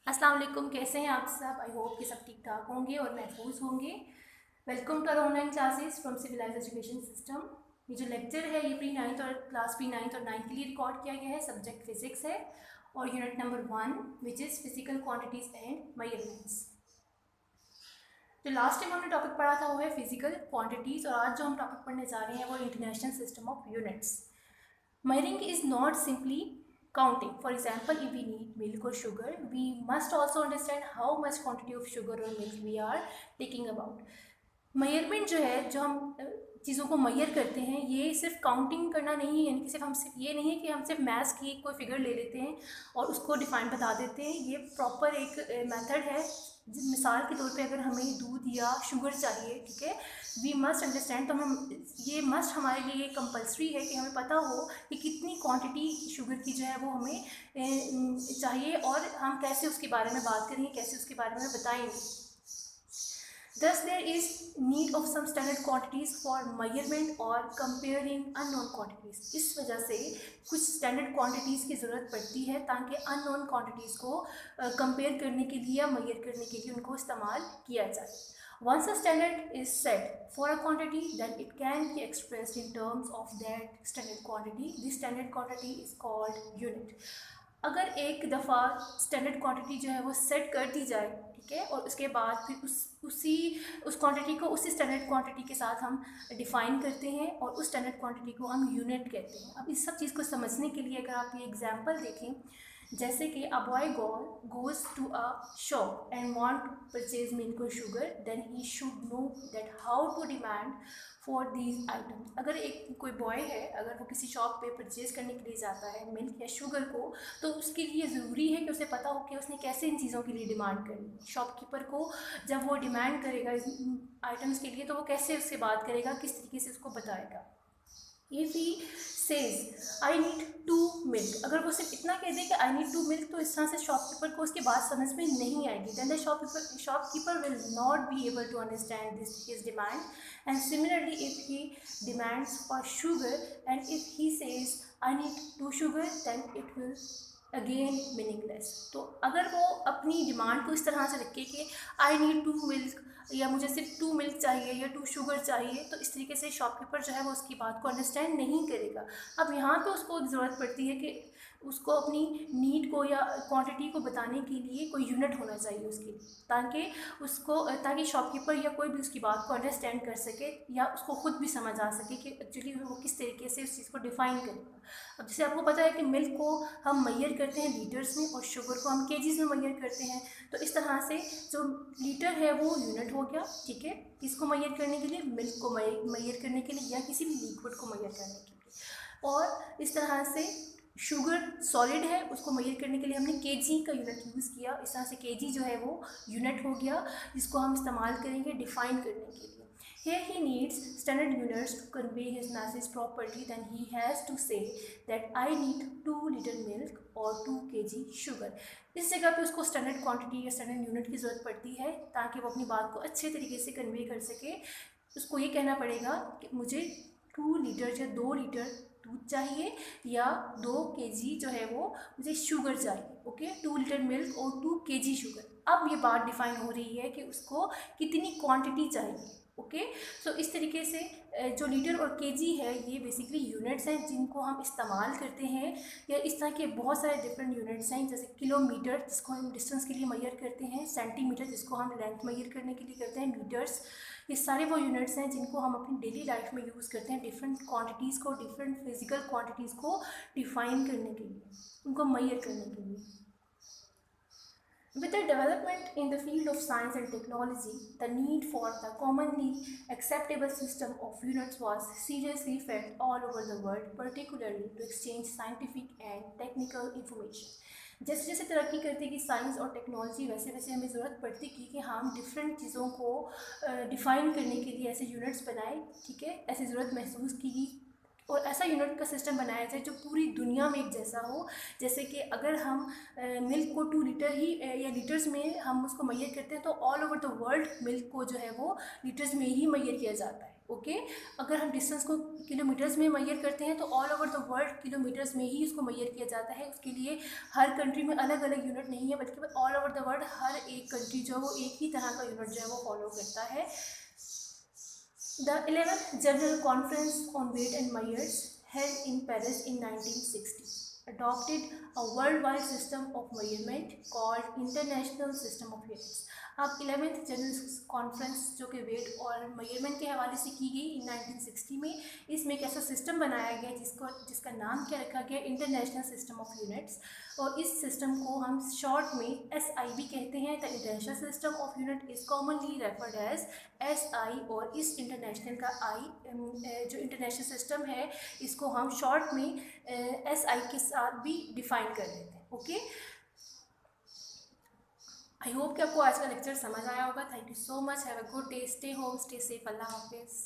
अस्सलाम वालेकुम, कैसे हैं आप सब। आई होप कि सब ठीक ठाक होंगे और महफूज होंगे। Welcome to our online classes from civilise education system. ये जो लेक्चर है ये प्री नाइन्थ और क्लास प्री नाइन्थ और नाइन्थ के लिए रिकॉर्ड किया गया है। सब्जेक्ट फिजिक्स है और unit number 1 which is physical quantities and measurements. जो लास्ट टाइम हमने टॉपिक पढ़ा था वो है फिजिकल क्वांटिटीज और आज जो हम टॉपिक पढ़ने जा रहे हैं वो international system of units. Measuring is not simply counting. For example, if we need milk or sugar, we must also understand how much quantity of sugar or milk we are taking about. Measurement जो है, जो हम चीज़ों को major करते हैं, ये सिर्फ काउंटिंग करना नहीं है। यानी कि सिर्फ हम सिर्फ ये नहीं है कि हम सिर्फ मैथ्स की कोई फिगर ले लेते हैं और उसको डिफाइन बता देते हैं। ये प्रॉपर एक मेथड है। मिसाल के तौर पे अगर हमें दूध या शुगर चाहिए, ठीक है, वी मस्ट अंडरस्टैंड, तो हम ये मस्ट हमारे लिए कंपलसरी है कि हमें पता हो कि कितनी क्वांटिटी शुगर की जो है वो हमें चाहिए और हम कैसे उसके बारे में बात करेंगे, कैसे उसके बारे में बताएंगे। Thus, there is need of some standard quantities for measurement or comparing unknown quantities. इस वजह से कुछ स्टैंडर्ड क्वांटिटीज़ की ज़रूरत पड़ती है ताकि अननोन क्वांटिटीज़ को कंपेयर करने के लिए या मेजर करने के लिए उनको इस्तेमाल किया जाए। Once a standard is set for a quantity, then it can be expressed in terms of that standard quantity. This standard quantity is called unit. अगर एक दफ़ा स्टैंडर्ड क्वांटिटी जो है वो सेट कर दी जाए, ठीक है, और उसके बाद फिर उस क्वांटिटी को उसी स्टैंडर्ड क्वांटिटी के साथ हम डिफ़ाइन करते हैं और उस स्टैंडर्ड क्वांटिटी को हम यूनिट कहते हैं। अब इस सब चीज़ को समझने के लिए अगर आप ये एग्जांपल देखें, जैसे कि a boy goes to a shop and want to purchase milk और sugar, then he should know that how to demand for these items. अगर एक कोई बॉय है, अगर वो किसी शॉप पे परचेज करने के लिए जाता है मिल्क या शुगर को, तो उसके लिए ज़रूरी है कि उसे पता हो कि उसने कैसे इन चीज़ों के लिए डिमांड करनी है। शॉपकीपर को जब वो डिमांड करेगा इस आइटम्स के लिए, तो वो कैसे उससे बात करेगा, किस तरीके से उसको बताएगा। If he says I need 2 milk, अगर वो सिर्फ इतना कह दे कि आई नीड 2 मिल्क, तो इस तरह से शॉपकीपर को उसकी बात समझ में नहीं आएगी। Then the shopkeeper will not be able to understand this his demand. And similarly if he demands for sugar and if he says I need 2 sugar, then it will again meaningless. तो अगर वो अपनी demand को इस तरह से रखे कि आई नीड 2 मिल्क या मुझे सिर्फ 2 मिल्क चाहिए या 2 शुगर चाहिए, तो इस तरीके से शॉपकीपर जो है वो उसकी बात को अंडरस्टैंड नहीं करेगा। अब यहाँ पे उसको ज़रूरत पड़ती है कि उसको अपनी नीड को या क्वांटिटी को बताने के लिए कोई यूनिट होना चाहिए उसके लिए, ताकि शॉपकीपर या कोई भी उसकी बात को अंडरस्टैंड कर सके या उसको खुद भी समझ आ सके कि एक्चुअली वो किस तरीके से उस चीज़ को डिफ़ाइन करेगा। अब जैसे आपको पता है कि मिल्क को हम मेजर करते हैं लीटर्स में और शुगर को हम केजीज में मेजर करते हैं, तो इस तरह से जो लीटर है वो यूनिट हो गया, ठीक है, किसको मेजर करने के लिए, मिल्क को मेजर करने के लिए या किसी भी लिक्विड को मेजर करने के लिए। और इस तरह से शुगर सॉलिड है, उसको मेजर करने के लिए हमने केजी का यूनिट यूज़ किया। इस तरह से केजी जो है वो यूनिट हो गया जिसको हम इस्तेमाल करेंगे डिफ़ाइन करने के लिए। Here he needs standard units to convey his message properly. Then he has to say that I need 2 liter milk or 2 kg sugar. इस जगह पे उसको स्टैंडर्ड क्वांटिटी या स्टैंडर्ड यूनिट की ज़रूरत पड़ती है ताकि वो अपनी बात को अच्छे तरीके से कन्वे कर सके। उसको ये कहना पड़ेगा कि मुझे 2 लीटर या 2 लीटर दूध चाहिए या 2 केजी जो है वो मुझे शुगर चाहिए। ओके, 2 लीटर मिल्क और 2 केजी शुगर। अब ये बात डिफ़ाइन हो रही है कि उसको कितनी क्वांटिटी चाहिए। ओके, सो इस तरीके से जो लीटर और केजी है ये बेसिकली यूनिट्स हैं जिनको हम इस्तेमाल करते हैं। या इस तरह के बहुत सारे डिफरेंट यूनिट्स हैं, जैसे किलोमीटर जिसको हम डिस्टेंस के लिए मेजर करते हैं, सेंटीमीटर जिसको हम लेंथ मेजर करने के लिए करते हैं, मीटर्स, ये सारे वो यूनिट्स हैं जिनको हम अपनी डेली लाइफ में यूज़ करते हैं डिफरेंट क्वांटिटीज़ को, डिफरेंट फिजिकल क्वांटिटीज़ को डिफ़ाइन करने के लिए, उनको मेजर करने के लिए। With the development in the field of science and technology, the need for the commonly acceptable system of units was seriously felt all over the world, particularly to exchange scientific and technical information. जैसे जैसे तरक्की करती गई science और technology, वैसे वैसे हमें ज़रूरत पड़ती की कि हम डिफरेंट चीज़ों को डिफ़ाइन करने के लिए ऐसे यूनिट्स बनाए, ठीक है, ऐसी ज़रूरत महसूस की और ऐसा यूनिट का सिस्टम बनाया जाए जो पूरी दुनिया में एक जैसा हो। जैसे कि अगर हम मिल्क को 2 लीटर ही या लीटर्स में हम उसको मेजर करते हैं, तो all over the world milk को जो है वो लीटर्स में ही मेजर किया जाता है। ओके। अगर हम डिस्टेंस को किलोमीटर्स में मेजर करते हैं तो all over the world kilometres में ही इसको मेजर किया जाता है। उसके लिए हर कंट्री में अलग अलग यूनिट नहीं है, बल्कि ऑल ओवर द वर्ल्ड हर एक कंट्री जो है वो एक ही तरह का यूनिट जो है वो फॉलो करता है। The 11th General Conference on Weight and Measures held in Paris in 1960 adopted a worldwide system of measurement called International System of Units। अब 11th जनरल कॉन्फ्रेंस जो कि वेट और मेजरमेंट के हवाले से की गई इन 1960 में, इसमें एक ऐसा सिस्टम बनाया गया जिसका नाम क्या रखा गया, इंटरनेशनल सिस्टम ऑफ यूनिट्स। और इस सिस्टम को हम शॉर्ट में SIB कहते हैं। The international system of unit is commonly referred as SI। और इस इंटरनेशनल का जो इंटरनेशनल सिस्टम है इसको हम शॉर्ट में SI के साथ भी डिफाइन कर देते हैं। ओके, आई होप कि आपको आज का लेक्चर समझ आया होगा। Thank you so much, have a good day, stay home, stay safe, अल्लाह हाफिज़।